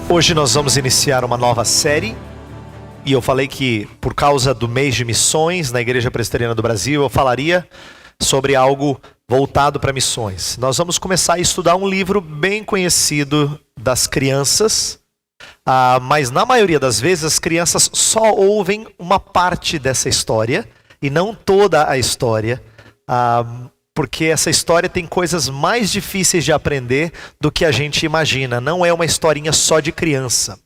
Hoje nós vamos iniciar uma nova série e eu falei que por causa do mês de missões na Igreja Presbiteriana do Brasil eu falaria sobre algo voltado para missões. Nós vamos começar a estudar um livro bem conhecido das crianças, mas na maioria das vezes as crianças só ouvem uma parte dessa história e não toda a história, porque essa história tem coisas mais difíceis de aprender do que a gente imagina. Não é uma historinha só de criança,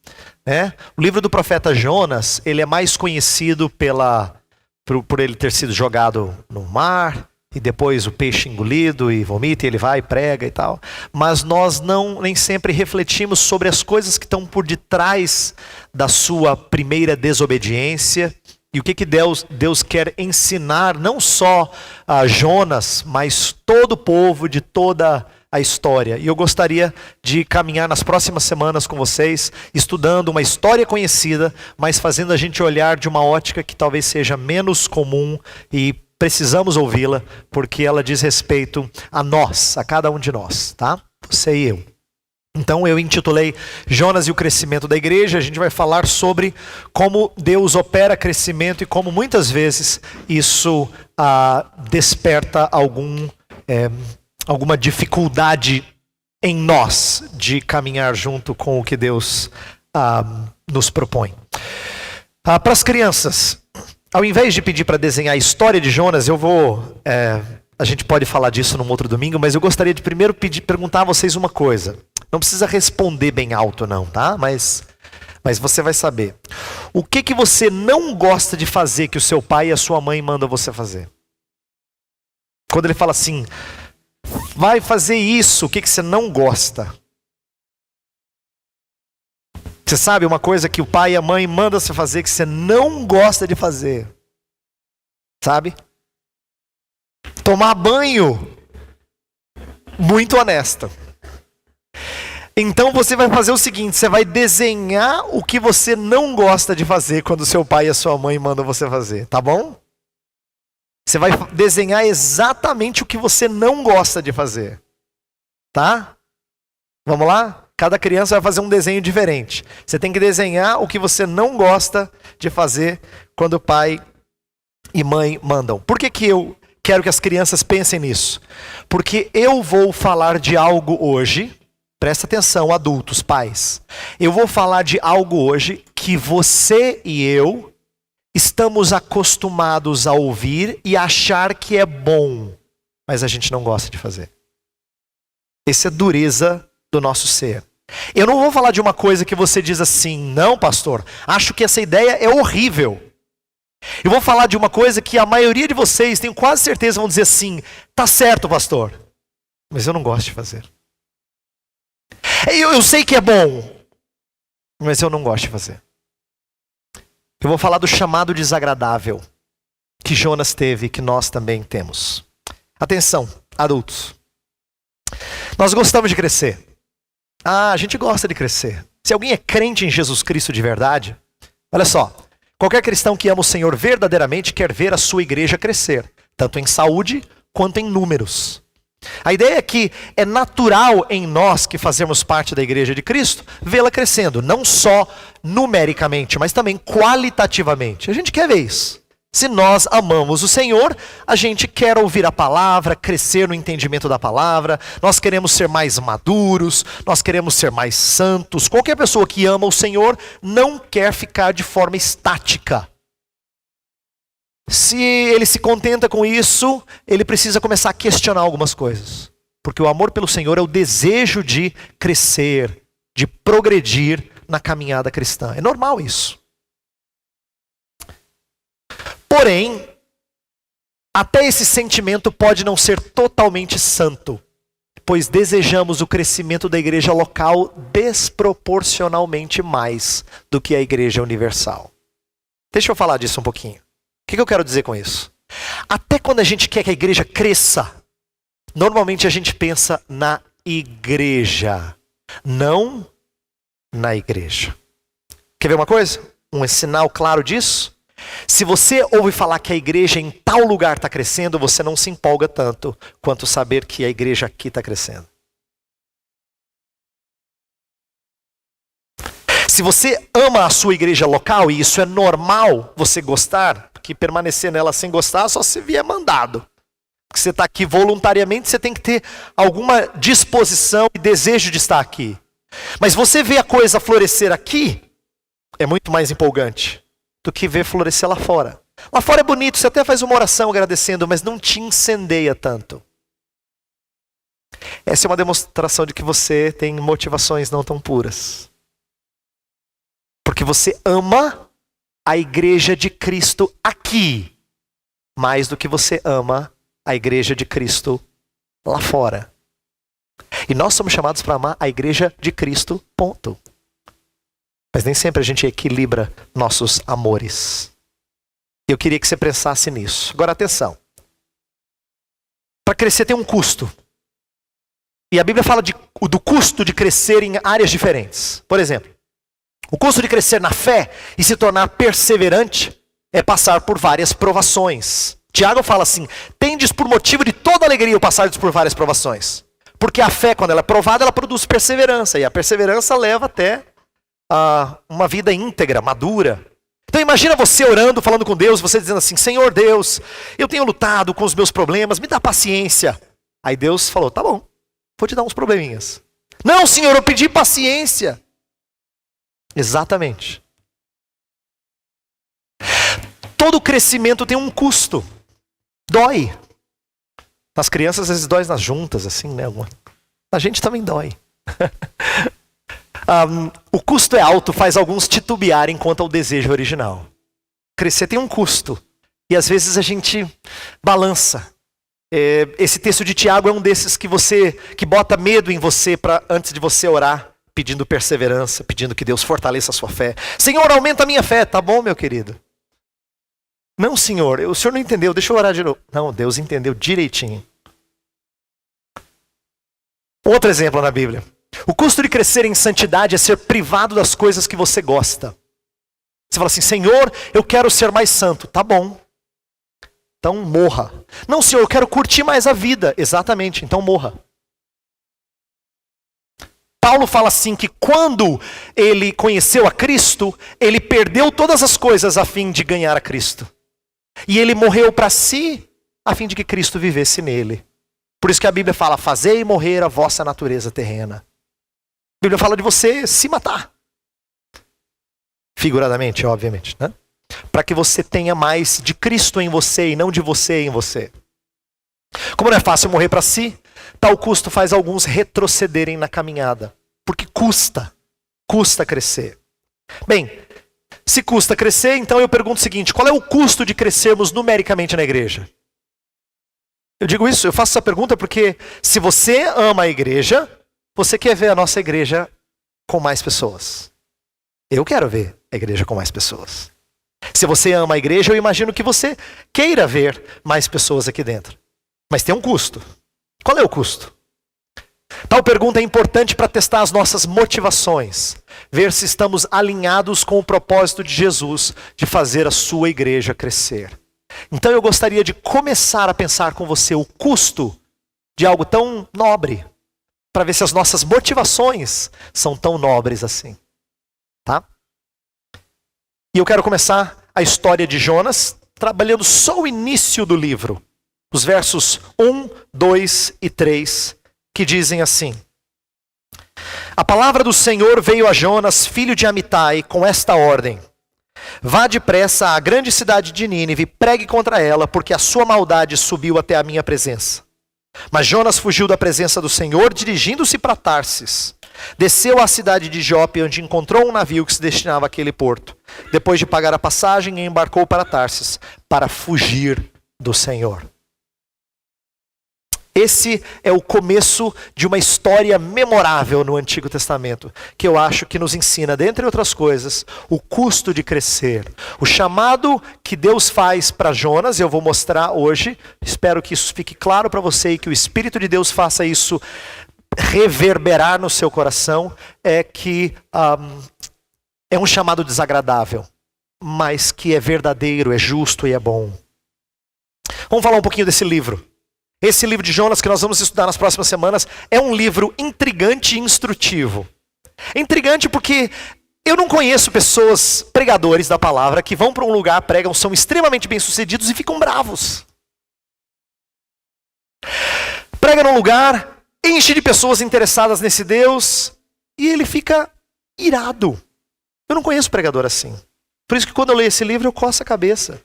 né? O livro do profeta Jonas, ele é mais conhecido por ele ter sido jogado no mar, e depois o peixe engolido e vomita, e ele vai e prega e tal. Mas nós nem sempre refletimos sobre as coisas que estão por detrás da sua primeira desobediência. E o que Deus quer ensinar, não só a Jonas, mas todo o povo de toda a história. E eu gostaria de caminhar nas próximas semanas com vocês, estudando uma história conhecida, mas fazendo a gente olhar de uma ótica que talvez seja menos comum e precisamos ouvi-la, porque ela diz respeito a nós, a cada um de nós, tá? Você e eu. Então eu intitulei Jonas e o crescimento da igreja. A gente vai falar sobre como Deus opera crescimento e como muitas vezes isso desperta alguma dificuldade em nós de caminhar junto com o que Deus nos propõe. Para as crianças, ao invés de pedir para desenhar a história de Jonas, a gente pode falar disso num outro domingo, mas eu gostaria de primeiro perguntar a vocês uma coisa. Não precisa responder bem alto não, tá? Mas você vai saber. O que você não gosta de fazer que o seu pai e a sua mãe mandam você fazer? Quando ele fala assim, vai fazer isso, o que você não gosta? Você sabe uma coisa que o pai e a mãe mandam você fazer que você não gosta de fazer? Sabe? Tomar banho. Muito honesto. Então você vai fazer o seguinte, você vai desenhar o que você não gosta de fazer quando seu pai e a sua mãe mandam você fazer, tá bom? Você vai desenhar exatamente o que você não gosta de fazer, tá? Vamos lá? Cada criança vai fazer um desenho diferente. Você tem que desenhar o que você não gosta de fazer quando pai e mãe mandam. Por que eu quero que as crianças pensem nisso? Porque eu vou falar de algo hoje. Presta atenção, adultos, pais. Eu vou falar de algo hoje que você e eu estamos acostumados a ouvir e achar que é bom, mas a gente não gosta de fazer. Essa é a dureza do nosso ser. Eu não vou falar de uma coisa que você diz assim, não, pastor, acho que essa ideia é horrível. Eu vou falar de uma coisa que a maioria de vocês, tenho quase certeza, vão dizer assim, tá certo, pastor, mas eu não gosto de fazer. Eu sei que é bom, mas eu não gosto de fazer. Eu vou falar do chamado desagradável que Jonas teve e que nós também temos. Atenção, adultos. Nós gostamos de crescer. A gente gosta de crescer. Se alguém é crente em Jesus Cristo de verdade, olha só, qualquer cristão que ama o Senhor verdadeiramente quer ver a sua igreja crescer, tanto em saúde quanto em números. A ideia é que é natural em nós que fazemos parte da igreja de Cristo, vê-la crescendo, não só numericamente, mas também qualitativamente. A gente quer ver isso. Se nós amamos o Senhor, a gente quer ouvir a palavra, crescer no entendimento da palavra, nós queremos ser mais maduros, nós queremos ser mais santos. Qualquer pessoa que ama o Senhor não quer ficar de forma estática. Se ele se contenta com isso, ele precisa começar a questionar algumas coisas. Porque o amor pelo Senhor é o desejo de crescer, de progredir na caminhada cristã. É normal isso. Porém, até esse sentimento pode não ser totalmente santo, pois desejamos o crescimento da igreja local desproporcionalmente mais do que a igreja universal. Deixa eu falar disso um pouquinho. O que eu quero dizer com isso? Até quando a gente quer que a igreja cresça, normalmente a gente pensa na igreja, não na igreja. Quer ver uma coisa? Um sinal claro disso? Se você ouve falar que a igreja em tal lugar está crescendo, você não se empolga tanto quanto saber que a igreja aqui está crescendo. Se você ama a sua igreja local, e isso é normal você gostar, porque permanecer nela sem gostar só se vier mandado. Porque você está aqui voluntariamente, você tem que ter alguma disposição e desejo de estar aqui. Mas você vê a coisa florescer aqui, é muito mais empolgante do que ver florescer lá fora. Lá fora é bonito, você até faz uma oração agradecendo, mas não te incendeia tanto. Essa é uma demonstração de que você tem motivações não tão puras. Porque você ama a igreja de Cristo aqui, mais do que você ama a igreja de Cristo lá fora. E nós somos chamados para amar a igreja de Cristo, ponto. Mas nem sempre a gente equilibra nossos amores. Eu queria que você pensasse nisso. Agora atenção. Para crescer tem um custo. E a Bíblia fala do custo de crescer em áreas diferentes. Por exemplo, o custo de crescer na fé e se tornar perseverante é passar por várias provações. Tiago fala assim: tendes por motivo de toda alegria o passardes por várias provações. Porque a fé, quando ela é provada, ela produz perseverança. E a perseverança leva até uma vida íntegra, madura. Então imagina você orando, falando com Deus, você dizendo assim: Senhor Deus, eu tenho lutado com os meus problemas, me dá paciência. Aí Deus falou: tá bom, vou te dar uns probleminhas. Não, Senhor, eu pedi paciência. Exatamente. Todo crescimento tem um custo. Dói. Nas crianças, às vezes dói nas juntas, assim, né? A gente também dói. O custo é alto, faz alguns titubearem quanto ao desejo original. Crescer tem um custo. E às vezes a gente balança. Esse texto de Tiago é um desses que bota medo em você antes de você orar, pedindo perseverança, pedindo que Deus fortaleça a sua fé. Senhor, aumenta a minha fé. Tá bom, meu querido? Não, Senhor, o Senhor não entendeu, deixa eu orar de novo. Não, Deus entendeu direitinho. Outro exemplo na Bíblia. O custo de crescer em santidade é ser privado das coisas que você gosta. Você fala assim: Senhor, eu quero ser mais santo. Tá bom. Então morra. Não, Senhor, eu quero curtir mais a vida. Exatamente, então morra. Paulo fala assim que quando ele conheceu a Cristo, ele perdeu todas as coisas a fim de ganhar a Cristo. E ele morreu para si, a fim de que Cristo vivesse nele. Por isso que a Bíblia fala: fazei morrer a vossa natureza terrena. A Bíblia fala de você se matar. Figuradamente, obviamente, né? Para que você tenha mais de Cristo em você e não de você em você. Como não é fácil morrer para si, tal custo faz alguns retrocederem na caminhada. Porque custa crescer. Bem, se custa crescer, então eu pergunto o seguinte: qual é o custo de crescermos numericamente na igreja? Eu digo isso, eu faço essa pergunta porque se você ama a igreja, você quer ver a nossa igreja com mais pessoas. Eu quero ver a igreja com mais pessoas. Se você ama a igreja, eu imagino que você queira ver mais pessoas aqui dentro. Mas tem um custo. Qual é o custo? Tal pergunta é importante para testar as nossas motivações. Ver se estamos alinhados com o propósito de Jesus de fazer a sua igreja crescer. Então eu gostaria de começar a pensar com você o custo de algo tão nobre. Para ver se as nossas motivações são tão nobres assim. Tá? E eu quero começar a história de Jonas trabalhando só o início do livro. Os versos 1, 2 e 3, que dizem assim: A palavra do Senhor veio a Jonas, filho de Amitai, com esta ordem: Vá depressa à grande cidade de Nínive e pregue contra ela, porque a sua maldade subiu até a minha presença. Mas Jonas fugiu da presença do Senhor, dirigindo-se para Tarsis. Desceu à cidade de Jope, onde encontrou um navio que se destinava àquele porto. Depois de pagar a passagem, embarcou para Tarsis, para fugir do Senhor. Esse é o começo de uma história memorável no Antigo Testamento, que eu acho que nos ensina, dentre outras coisas, o custo de crescer. O chamado que Deus faz para Jonas, eu vou mostrar hoje, espero que isso fique claro para você e que o Espírito de Deus faça isso reverberar no seu coração, é que é um chamado desagradável, mas que é verdadeiro, é justo e é bom. Vamos falar um pouquinho desse livro. Esse livro de Jonas que nós vamos estudar nas próximas semanas é um livro intrigante e instrutivo. É intrigante porque Eu não conheço pessoas, pregadores da palavra, que vão para um lugar, pregam, são extremamente bem-sucedidos e ficam bravos. Prega num lugar, enche de pessoas interessadas nesse Deus e ele fica irado. Eu não conheço pregador assim. Por isso que quando eu leio esse livro eu coço a cabeça.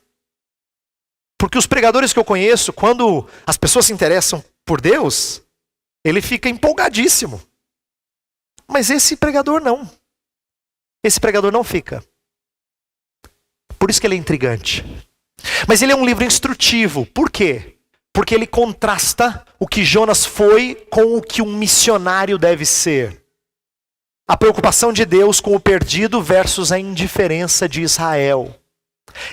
Porque os pregadores que eu conheço, quando as pessoas se interessam por Deus, ele fica empolgadíssimo. Mas esse pregador não. Esse pregador não fica. Por isso que ele é intrigante. Mas ele é um livro instrutivo. Por quê? Porque ele contrasta o que Jonas foi com o que um missionário deve ser. A preocupação de Deus com o perdido versus a indiferença de Israel.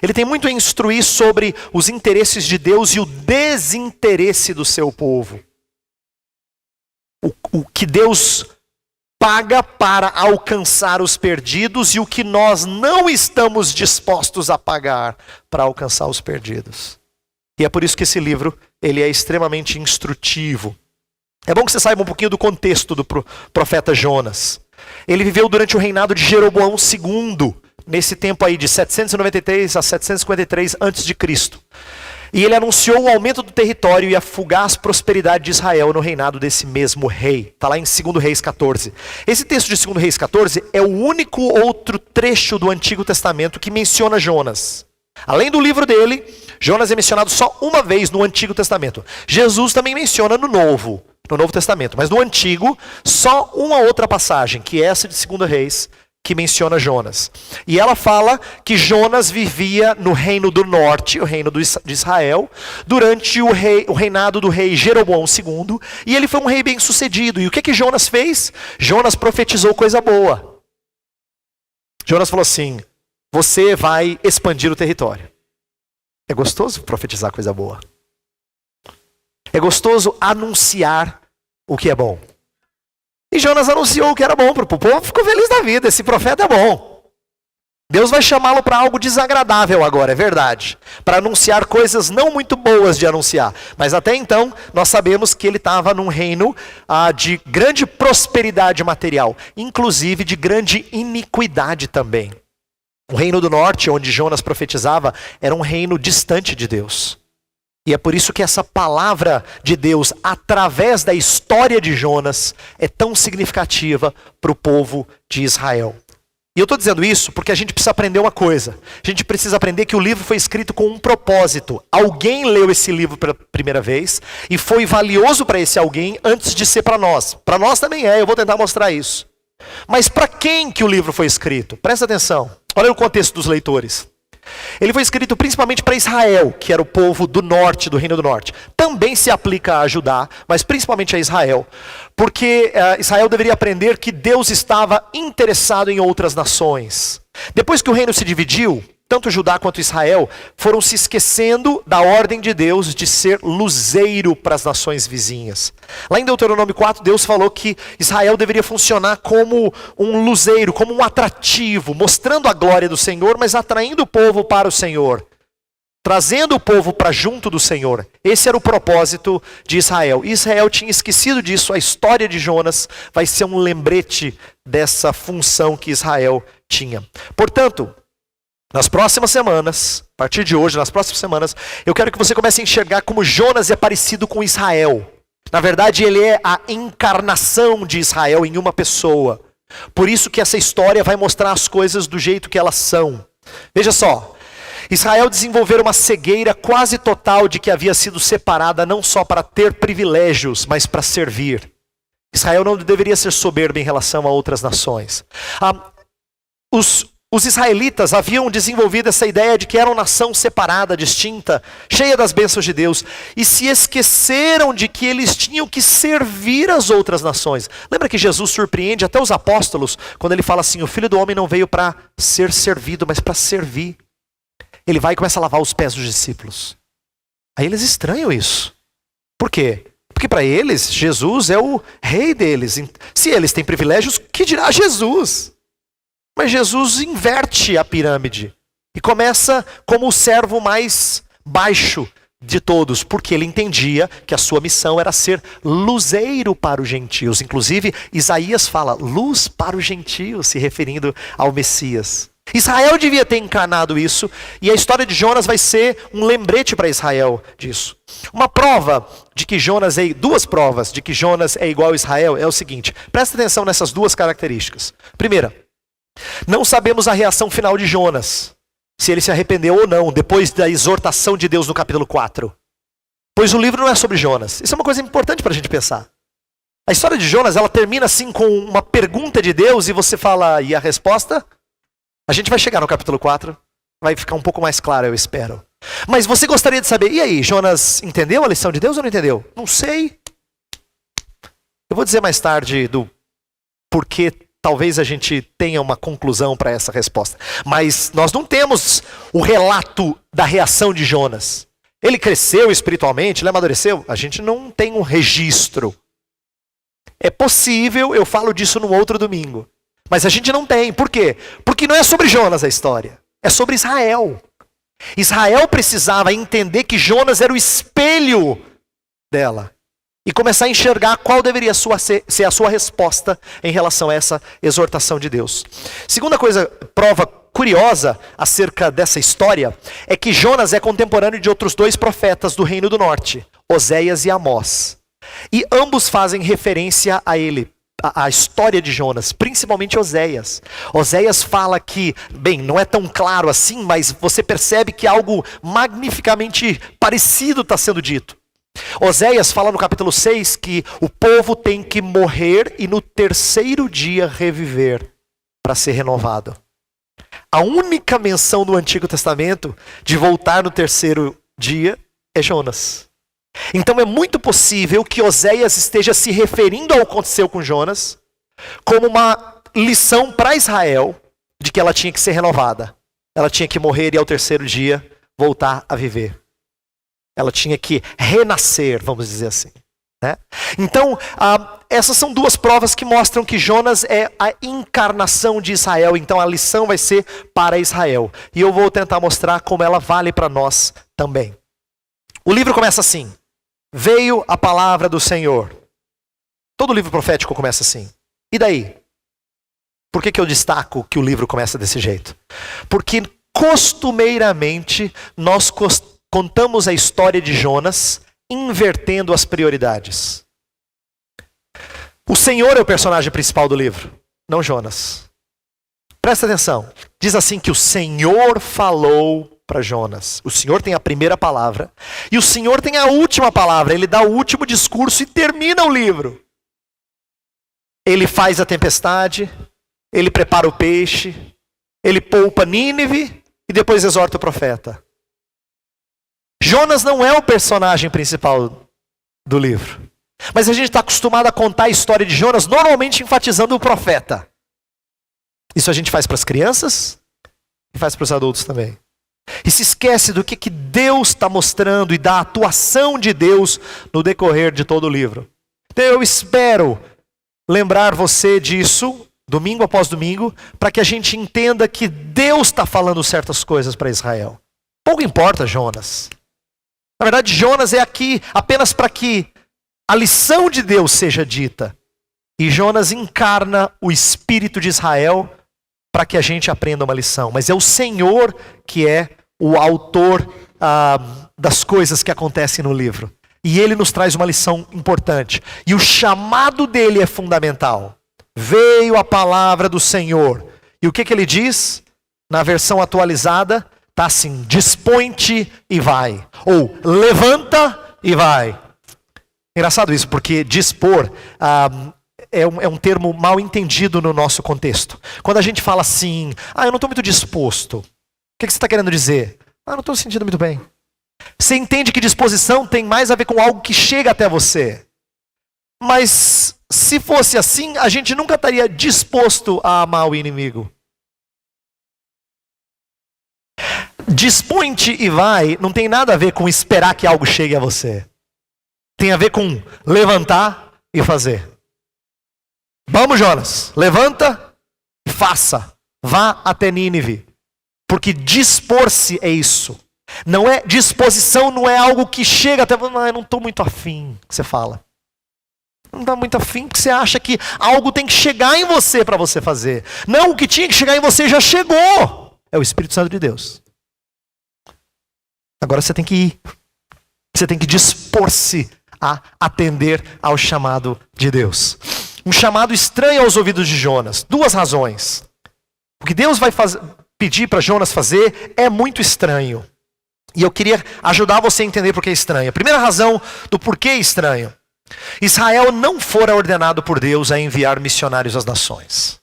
Ele tem muito a instruir sobre os interesses de Deus e o desinteresse do seu povo. O que Deus paga para alcançar os perdidos e o que nós não estamos dispostos a pagar para alcançar os perdidos. E é por isso que esse livro ele é extremamente instrutivo. É bom que você saiba um pouquinho do contexto do profeta Jonas. Ele viveu durante o reinado de Jeroboão II, nesse tempo aí de 793 a 753 a.C. E ele anunciou o aumento do território e a fugaz prosperidade de Israel no reinado desse mesmo rei. Está lá em 2 Reis 14. Esse texto de 2 Reis 14 é o único outro trecho do Antigo Testamento que menciona Jonas. Além do livro dele, Jonas é mencionado só uma vez no Antigo Testamento. Jesus também menciona no Novo Testamento. Mas no Antigo, só uma outra passagem, que é essa de 2 Reis, que menciona Jonas. E ela fala que Jonas vivia no reino do norte, o reino de Israel, durante o reinado do rei Jeroboão II, e ele foi um rei bem sucedido. E o que Jonas fez? Jonas profetizou coisa boa. Jonas falou assim: você vai expandir o território. É gostoso profetizar coisa boa. É gostoso anunciar o que é bom. E Jonas anunciou o que era bom para o povo, ficou feliz da vida, esse profeta é bom. Deus vai chamá-lo para algo desagradável agora, é verdade. Para anunciar coisas não muito boas de anunciar. Mas até então, nós sabemos que ele estava num reino de grande prosperidade material. Inclusive de grande iniquidade também. O reino do norte, onde Jonas profetizava, era um reino distante de Deus. E é por isso que essa palavra de Deus, através da história de Jonas, é tão significativa para o povo de Israel. E eu estou dizendo isso porque a gente precisa aprender uma coisa. A gente precisa aprender que o livro foi escrito com um propósito. Alguém leu esse livro pela primeira vez e foi valioso para esse alguém antes de ser para nós. Para nós também é, eu vou tentar mostrar isso. Mas para quem que o livro foi escrito? Presta atenção. Olha o contexto dos leitores. Ele foi escrito principalmente para Israel, que era o povo do norte, do reino do norte. Também se aplica a Judá, mas principalmente a Israel. Porque Israel deveria aprender que Deus estava interessado em outras nações. Depois que o reino se dividiu, tanto Judá quanto Israel foram se esquecendo da ordem de Deus de ser luzeiro para as nações vizinhas. Lá em Deuteronômio 4, Deus falou que Israel deveria funcionar como um luzeiro, como um atrativo, mostrando a glória do Senhor, mas atraindo o povo para o Senhor. Trazendo o povo para junto do Senhor. Esse era o propósito de Israel. Israel tinha esquecido disso. A história de Jonas vai ser um lembrete dessa função que Israel tinha. Portanto, nas próximas semanas, a partir de hoje, nas próximas semanas, eu quero que você comece a enxergar como Jonas é parecido com Israel. Na verdade, ele é a encarnação de Israel em uma pessoa. Por isso que essa história vai mostrar as coisas do jeito que elas são. Veja só, Israel desenvolveu uma cegueira quase total de que havia sido separada não só para ter privilégios, mas para servir. Israel não deveria ser soberbo em relação a outras nações. Os israelitas haviam desenvolvido essa ideia de que eram nação separada, distinta, cheia das bênçãos de Deus, e se esqueceram de que eles tinham que servir as outras nações. Lembra que Jesus surpreende até os apóstolos, quando ele fala assim: o Filho do Homem não veio para ser servido, mas para servir. Ele vai e começa a lavar os pés dos discípulos. Aí eles estranham isso. Por quê? Porque para eles, Jesus é o rei deles. Se eles têm privilégios, que dirá Jesus? Mas Jesus inverte a pirâmide e começa como o servo mais baixo, de todos, porque ele entendia que a sua missão era ser luzeiro para os gentios. Inclusive, Isaías fala, luz para os gentios, se referindo ao Messias. Israel devia ter encarnado isso, e a história de Jonas vai ser um lembrete para Israel disso. Uma prova de que Jonas duas provas de que Jonas é igual a Israel é o seguinte, presta atenção nessas duas características. Primeira, não sabemos a reação final de Jonas, se ele se arrependeu ou não, depois da exortação de Deus no capítulo 4. Pois o livro não é sobre Jonas. Isso é uma coisa importante para a gente pensar. A história de Jonas, ela termina assim com uma pergunta de Deus e você fala, e a resposta? A gente vai chegar no capítulo 4, vai ficar um pouco mais claro, eu espero. Mas você gostaria de saber, e aí, Jonas entendeu a lição de Deus ou não entendeu? Não sei. Eu vou dizer mais tarde do porquê talvez a gente tenha uma conclusão para essa resposta. Mas nós não temos o relato da reação de Jonas. Ele cresceu espiritualmente, ele amadureceu? A gente não tem um registro. É possível, eu falo disso num outro domingo. Mas a gente não tem. Por quê? Porque não é sobre Jonas a história. É sobre Israel. Israel precisava entender que Jonas era o espelho dela. E começar a enxergar qual deveria ser a sua resposta em relação a essa exortação de Deus. Segunda coisa, prova curiosa acerca dessa história, é que Jonas é contemporâneo de outros dois profetas do Reino do Norte, Oséias e Amós. E ambos fazem referência a ele. A história de Jonas, principalmente Oséias. Oséias fala que, bem, não é tão claro assim, mas você percebe que algo magnificamente parecido está sendo dito. Oséias fala no capítulo 6 que o povo tem que morrer e no terceiro dia reviver para ser renovado. A única menção no Antigo Testamento de voltar no terceiro dia é Jonas. Então é muito possível que Oséias esteja se referindo ao que aconteceu com Jonas como uma lição para Israel de que ela tinha que ser renovada. Ela tinha que morrer e ao terceiro dia voltar a viver. Ela tinha que renascer, vamos dizer assim. Né? Então, essas são duas provas que mostram que Jonas é a encarnação de Israel. Então a lição vai ser para Israel. E eu vou tentar mostrar como ela vale para nós também. O livro começa assim. Veio a palavra do Senhor. Todo livro profético começa assim. E daí? Por que eu destaco que o livro começa desse jeito? Porque costumeiramente nós contamos a história de Jonas invertendo as prioridades. O Senhor é o personagem principal do livro, não Jonas. Presta atenção. Diz assim que o Senhor falou para Jonas. O Senhor tem a primeira palavra e o Senhor tem a última palavra. Ele dá o último discurso e termina o livro. Ele faz a tempestade, ele prepara o peixe, ele poupa Nínive e depois exorta o profeta. Jonas não é o personagem principal do livro. Mas a gente está acostumado a contar a história de Jonas normalmente enfatizando o profeta. Isso a gente faz para as crianças e faz para os adultos também. E se esquece do que Deus está mostrando e da atuação de Deus no decorrer de todo o livro. Então eu espero lembrar você disso, domingo após domingo, para que a gente entenda que Deus está falando certas coisas para Israel. Pouco importa Jonas. Na verdade, Jonas é aqui apenas para que a lição de Deus seja dita. E Jonas encarna o espírito de Israel para que a gente aprenda uma lição. Mas é o Senhor que é o autor das coisas que acontecem no livro. E ele nos traz uma lição importante. E o chamado dele é fundamental. Veio a palavra do Senhor. E o que ele diz? Na versão atualizada, está assim, dispõe-te e vai. Ou levanta e vai. Engraçado isso, porque dispor é um termo mal entendido no nosso contexto. Quando a gente fala assim, eu não estou muito disposto. O que você está querendo dizer? Não estou sentindo muito bem. Você entende que disposição tem mais a ver com algo que chega até você. Mas se fosse assim, a gente nunca estaria disposto a amar o inimigo. Dispõe-te e vai não tem nada a ver com esperar que algo chegue a você. Tem a ver com levantar e fazer. Vamos, Jonas, levanta e faça. Vá até Nínive. Porque dispor-se é isso. Não é disposição, não é algo que chega até... Não, eu não estou muito afim, que você fala. Não está muito afim, porque você acha que algo tem que chegar em você para você fazer. Não, o que tinha que chegar em você já chegou. É o Espírito Santo de Deus. Agora você tem que ir. Você tem que dispor-se a atender ao chamado de Deus. Um chamado estranho aos ouvidos de Jonas. 2 razões. O que Deus vai pedir para Jonas fazer é muito estranho. E eu queria ajudar você a entender por que é estranho. A primeira razão do porquê é estranho. Israel não fora ordenado por Deus a enviar missionários às nações.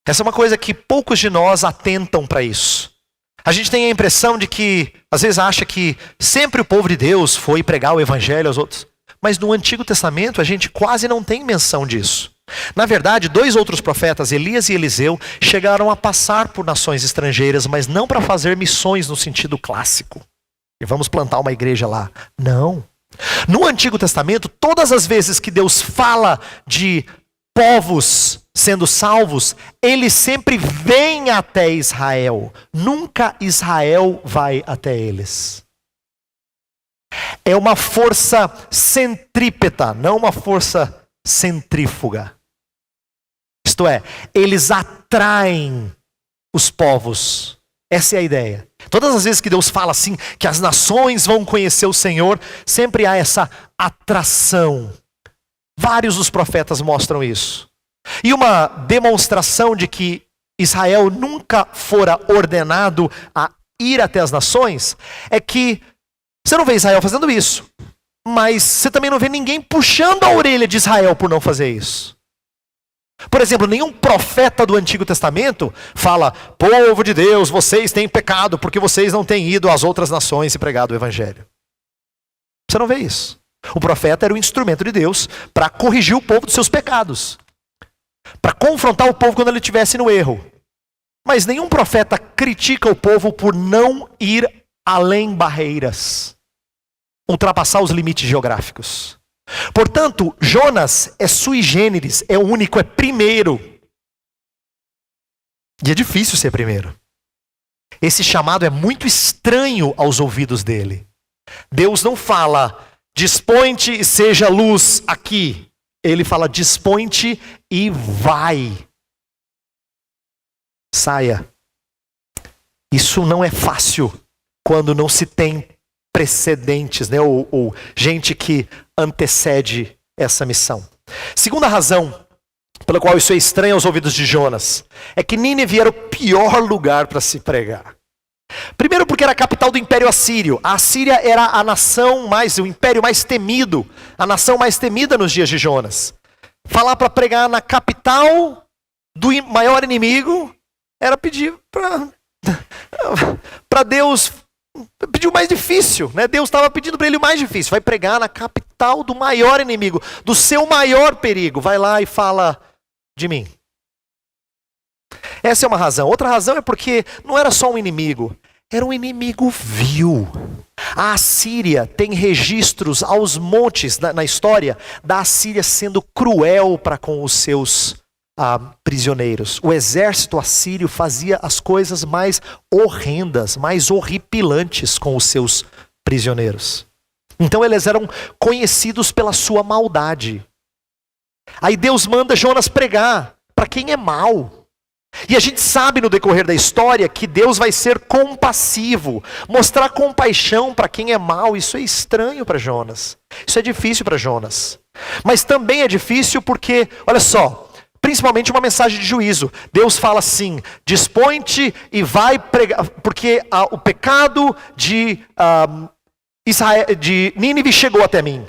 Essa é uma coisa que poucos de nós atentam para isso. A gente tem a impressão de que, às vezes acha que sempre o povo de Deus foi pregar o evangelho aos outros. Mas no Antigo Testamento a gente quase não tem menção disso. Na verdade, 2 outros profetas, Elias e Eliseu, chegaram a passar por nações estrangeiras, mas não para fazer missões no sentido clássico. E vamos plantar uma igreja lá. Não. No Antigo Testamento, todas as vezes que Deus fala de povos sendo salvos, ele sempre vem até Israel. Nunca Israel vai até eles. É uma força centrípeta, não uma força centrífuga. Isto é, eles atraem os povos. Essa é a ideia. Todas as vezes que Deus fala assim, que as nações vão conhecer o Senhor, sempre há essa atração. Vários dos profetas mostram isso. E uma demonstração de que Israel nunca fora ordenado a ir até as nações, é que você não vê Israel fazendo isso, mas você também não vê ninguém puxando a orelha de Israel por não fazer isso. Por exemplo, nenhum profeta do Antigo Testamento fala: povo de Deus, vocês têm pecado porque vocês não têm ido às outras nações e pregado o evangelho. Você não vê isso. O profeta era o instrumento de Deus para corrigir o povo dos seus pecados, para confrontar o povo quando ele estivesse no erro. Mas nenhum profeta critica o povo por não ir além barreiras, ultrapassar os limites geográficos. Portanto, Jonas é sui generis, é único, é primeiro. E é difícil ser primeiro. Esse chamado é muito estranho aos ouvidos dele. Deus não fala: dispõe-te e seja luz aqui. Ele fala: dispõe-te e vai. Saia. Isso não é fácil quando não se tem precedentes, né? ou gente que antecede essa missão. Segunda razão pela qual isso é estranho aos ouvidos de Jonas é que Nínive era o pior lugar para se pregar. Primeiro porque era a capital do Império Assírio. A Assíria era a nação o império mais temido, a nação mais temida nos dias de Jonas. Falar para pregar na capital do maior inimigo era pedir para Deus, pedir o mais difícil, né? Deus estava pedindo para ele o mais difícil. Vai pregar na capital do maior inimigo, do seu maior perigo. Vai lá e fala de mim. Essa é uma razão. Outra razão é porque não era só um inimigo, era um inimigo vil. A Assíria tem registros aos montes na história da Assíria sendo cruel para com os seus prisioneiros. O exército assírio fazia as coisas mais horrendas, mais horripilantes com os seus prisioneiros. Então eles eram conhecidos pela sua maldade. Aí Deus manda Jonas pregar para quem é mau. E a gente sabe no decorrer da história que Deus vai ser compassivo, mostrar compaixão para quem é mau. Isso é estranho para Jonas. Isso é difícil para Jonas. Mas também é difícil porque, olha só, principalmente uma mensagem de juízo. Deus fala assim: dispõe-te e vai pregar, porque o pecado de Nínive chegou até mim.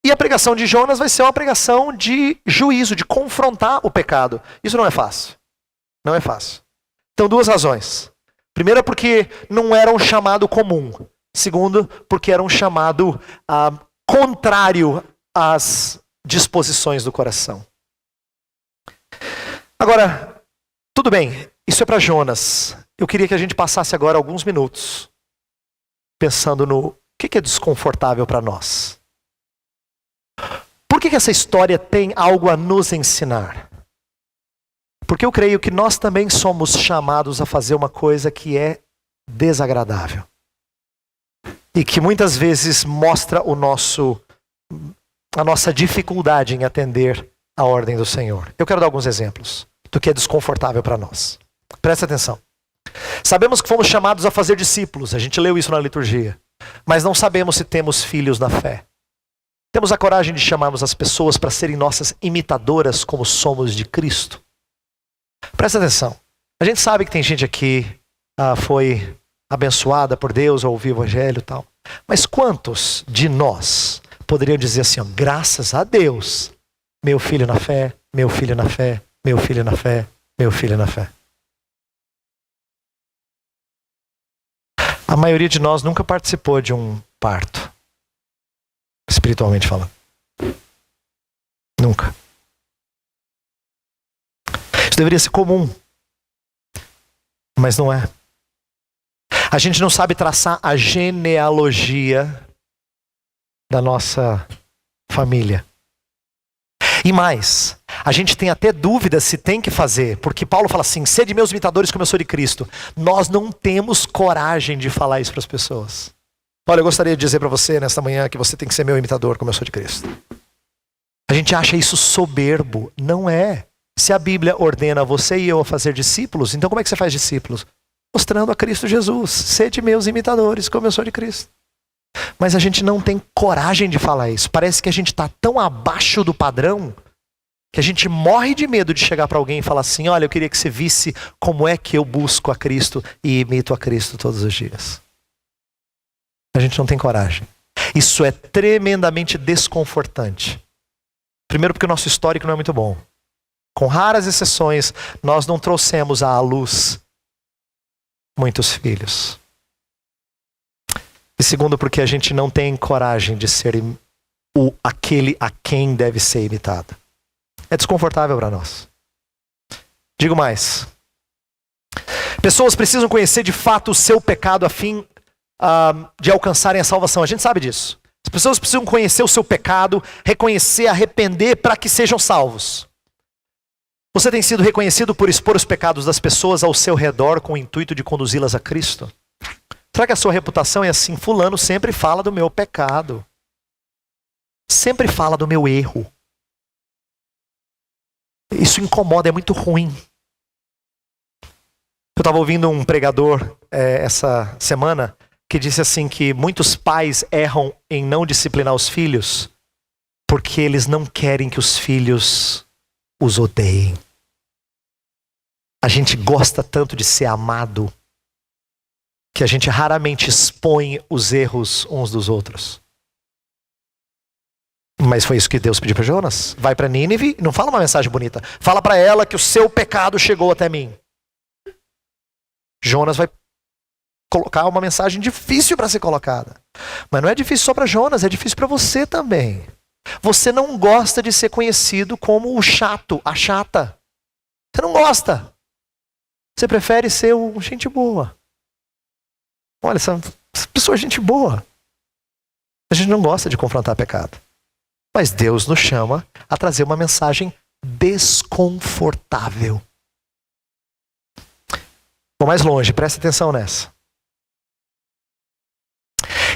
E a pregação de Jonas vai ser uma pregação de juízo, de confrontar o pecado. Isso não é fácil. Não é fácil. Então, 2 razões. Primeira, porque não era um chamado comum. Segundo, porque era um chamado contrário às disposições do coração. Agora, tudo bem, isso é para Jonas. Eu queria que a gente passasse agora alguns minutos pensando no que é desconfortável para nós. Por que essa história tem algo a nos ensinar? Porque eu creio que nós também somos chamados a fazer uma coisa que é desagradável. E que muitas vezes mostra a nossa dificuldade em atender a ordem do Senhor. Eu quero dar alguns exemplos do que é desconfortável para nós. Presta atenção. Sabemos que fomos chamados a fazer discípulos, a gente leu isso na liturgia, mas não sabemos se temos filhos na fé. Temos a coragem de chamarmos as pessoas para serem nossas imitadoras como somos de Cristo? Presta atenção. A gente sabe que tem gente aqui foi abençoada por Deus ao ouvir o evangelho e tal. Mas quantos de nós poderiam dizer assim, ó, graças a Deus, meu filho na fé, meu filho na fé, meu filho na fé, meu filho na fé. A maioria de nós nunca participou de um parto, espiritualmente falando. Nunca. Isso deveria ser comum, mas não é. A gente não sabe traçar a genealogia da nossa família. E mais, a gente tem até dúvida se tem que fazer, porque Paulo fala assim, sede meus imitadores como eu sou de Cristo. Nós não temos coragem de falar isso para as pessoas. Olha, eu gostaria de dizer para você nesta manhã que você tem que ser meu imitador como eu sou de Cristo. A gente acha isso soberbo. Não é. Se a Bíblia ordena você e eu a fazer discípulos, então como é que você faz discípulos? Mostrando a Cristo Jesus. Sede meus imitadores como eu sou de Cristo. Mas a gente não tem coragem de falar isso. Parece que a gente está tão abaixo do padrão que a gente morre de medo de chegar para alguém e falar assim, olha, eu queria que você visse como é que eu busco a Cristo e imito a Cristo todos os dias. A gente não tem coragem. Isso é tremendamente desconfortante. Primeiro porque o nosso histórico não é muito bom. Com raras exceções, nós não trouxemos à luz muitos filhos. E segundo porque a gente não tem coragem de ser aquele a quem deve ser imitado. É desconfortável para nós. Digo mais. Pessoas precisam conhecer de fato o seu pecado a fim de alcançarem a salvação. A gente sabe disso. As pessoas precisam conhecer o seu pecado, reconhecer, arrepender para que sejam salvos. Você tem sido reconhecido por expor os pecados das pessoas ao seu redor com o intuito de conduzi-las a Cristo? Será que a sua reputação é assim? Fulano sempre fala do meu pecado. Sempre fala do meu erro. Isso incomoda, é muito ruim. Eu estava ouvindo um pregador essa semana que disse assim que muitos pais erram em não disciplinar os filhos porque eles não querem que os filhos os odeiem. A gente gosta tanto de ser amado que a gente raramente expõe os erros uns dos outros. Mas foi isso que Deus pediu para Jonas. Vai para Nínive, não fala uma mensagem bonita. Fala para ela que o seu pecado chegou até mim. Jonas vai colocar uma mensagem difícil para ser colocada. Mas não é difícil só para Jonas, é difícil para você também. Você não gosta de ser conhecido como o chato, a chata. Você não gosta. Você prefere ser o gente boa. Olha, essa pessoa é gente boa. A gente não gosta de confrontar pecado. Mas Deus nos chama a trazer uma mensagem desconfortável. Vou mais longe, presta atenção nessa.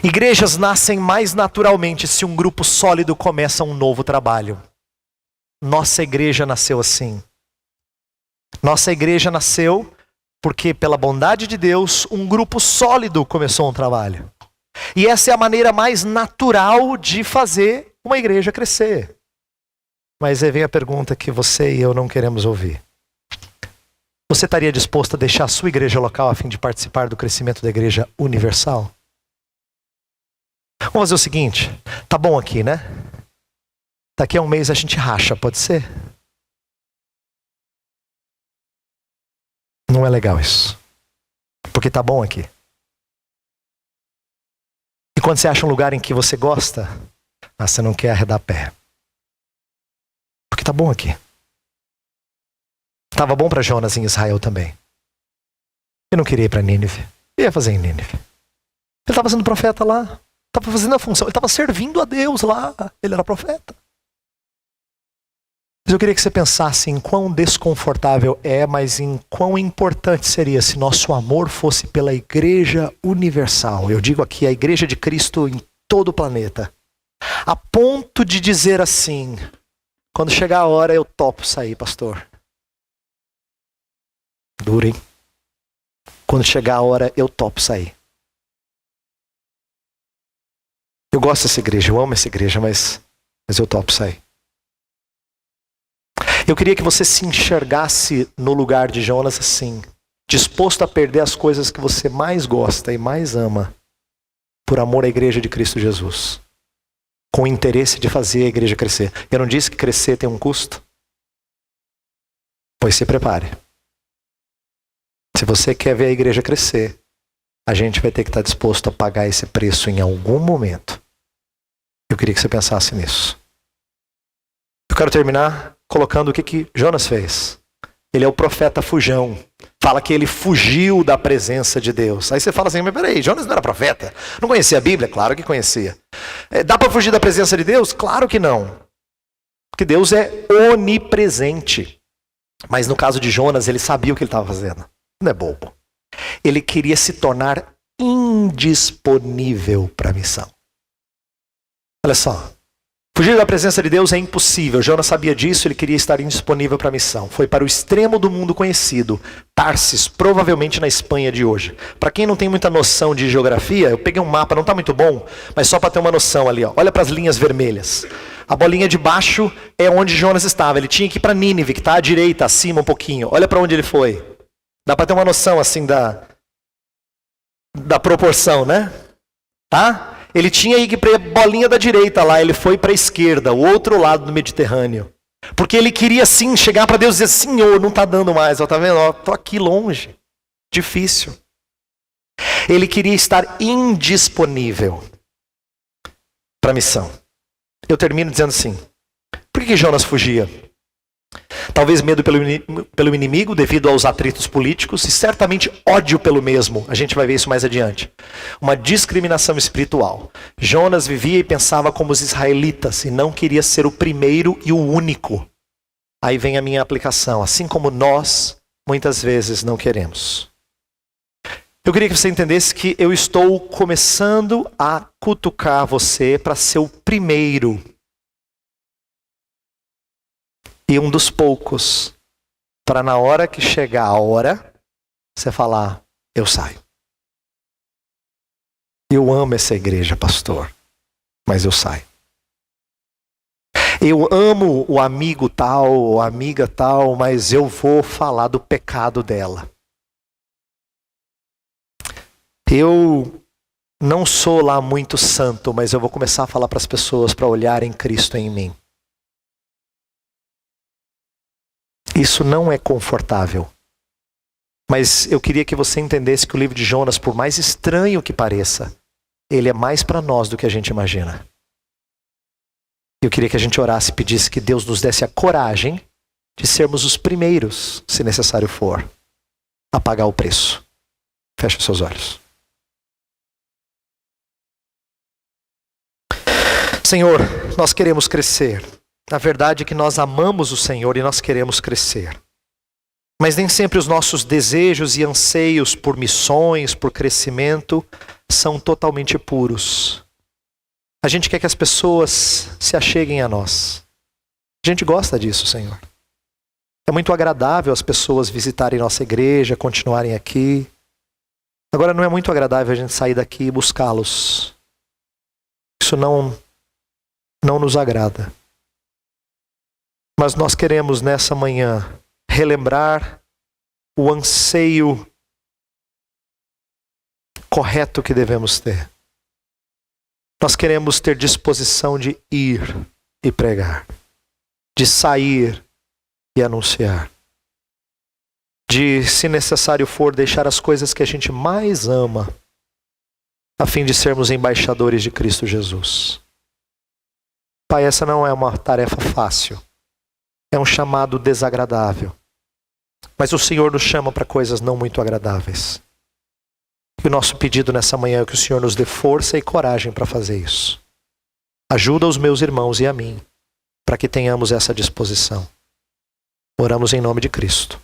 Igrejas nascem mais naturalmente se um grupo sólido começa um novo trabalho. Nossa igreja nasceu assim. Nossa igreja nasceu porque, pela bondade de Deus, um grupo sólido começou um trabalho. E essa é a maneira mais natural de fazer uma igreja crescer. Mas aí vem a pergunta que você e eu não queremos ouvir. Você estaria disposto a deixar a sua igreja local a fim de participar do crescimento da igreja universal? Vamos fazer o seguinte, tá bom aqui, né? Daqui a um mês a gente racha, pode ser? Não é legal isso. Porque tá bom aqui. E quando você acha um lugar em que você gosta, você não quer arredar pé. Porque tá bom aqui. Tava bom para Jonas em Israel também. Ele não queria ir para Nínive. Ele ia fazer em Nínive. Ele estava sendo profeta lá. Estava fazendo a função. Ele estava servindo a Deus lá. Ele era profeta. Mas eu queria que você pensasse em quão desconfortável mas em quão importante seria se nosso amor fosse pela Igreja Universal. Eu digo aqui a Igreja de Cristo em todo o planeta. A ponto de dizer assim, quando chegar a hora eu topo sair, pastor. Duro, hein? Quando chegar a hora eu topo sair. Eu gosto dessa igreja, eu amo essa igreja, mas eu topo sair. Eu queria que você se enxergasse no lugar de Jonas assim, disposto a perder as coisas que você mais gosta e mais ama, por amor à igreja de Cristo Jesus, com o interesse de fazer a igreja crescer. Eu não disse que crescer tem um custo? Pois se prepare. Se você quer ver a igreja crescer, a gente vai ter que estar disposto a pagar esse preço em algum momento. Eu queria que você pensasse nisso. Eu quero terminar colocando o que Jonas fez. Ele é o profeta fujão. Fala que ele fugiu da presença de Deus. Aí você fala assim, mas peraí, Jonas não era profeta? Não conhecia a Bíblia? Claro que conhecia. Dá para fugir da presença de Deus? Claro que não. Porque Deus é onipresente. Mas no caso de Jonas, ele sabia o que ele estava fazendo. Não é bobo. Ele queria se tornar indisponível para a missão. Olha só. Fugir da presença de Deus é impossível. Jonas sabia disso, ele queria estar indisponível para a missão. Foi para o extremo do mundo conhecido, Tarsis, provavelmente na Espanha de hoje. Para quem não tem muita noção de geografia, eu peguei um mapa, não está muito bom, mas só para ter uma noção ali. Ó. Olha para as linhas vermelhas. A bolinha de baixo é onde Jonas estava. Ele tinha que ir para Nínive, que está à direita, acima um pouquinho. Olha para onde ele foi. Dá para ter uma noção assim da proporção, né? Tá? Ele tinha que ir para a bolinha da direita lá, ele foi para a esquerda, o outro lado do Mediterrâneo. Porque ele queria sim chegar para Deus e dizer, Senhor, não está dando mais, ó, tá vendo? Estou aqui longe, difícil. Ele queria estar indisponível para a missão. Eu termino dizendo assim, por que Jonas fugia? Talvez medo pelo inimigo, devido aos atritos políticos, e certamente ódio pelo mesmo. A gente vai ver isso mais adiante. Uma discriminação espiritual. Jonas vivia e pensava como os israelitas, e não queria ser o primeiro e o único. Aí vem a minha aplicação. Assim como nós, muitas vezes, não queremos. Eu queria que você entendesse que eu estou começando a cutucar você para ser o primeiro. E um dos poucos, para na hora que chegar a hora, você falar, eu saio. Eu amo essa igreja, pastor, mas eu saio. Eu amo o amigo tal, a amiga tal, mas eu vou falar do pecado dela. Eu não sou lá muito santo, mas eu vou começar a falar para as pessoas para olharem Cristo em mim. Isso não é confortável. Mas eu queria que você entendesse que o livro de Jonas, por mais estranho que pareça, ele é mais para nós do que a gente imagina. Eu queria que a gente orasse e pedisse que Deus nos desse a coragem de sermos os primeiros, se necessário for, a pagar o preço. Feche os seus olhos. Senhor, nós queremos crescer. A verdade é que nós amamos o Senhor e nós queremos crescer. Mas nem sempre os nossos desejos e anseios por missões, por crescimento, são totalmente puros. A gente quer que as pessoas se acheguem a nós. A gente gosta disso, Senhor. É muito agradável as pessoas visitarem nossa igreja, continuarem aqui. Agora não é muito agradável a gente sair daqui e buscá-los. Isso não nos agrada. Mas nós queremos nessa manhã relembrar o anseio correto que devemos ter. Nós queremos ter disposição de ir e pregar, de sair e anunciar, de, se necessário for, deixar as coisas que a gente mais ama, a fim de sermos embaixadores de Cristo Jesus. Pai, essa não é uma tarefa fácil. É um chamado desagradável. Mas o Senhor nos chama para coisas não muito agradáveis. E o nosso pedido nessa manhã é que o Senhor nos dê força e coragem para fazer isso. Ajuda os meus irmãos e a mim, para que tenhamos essa disposição. Oramos em nome de Cristo.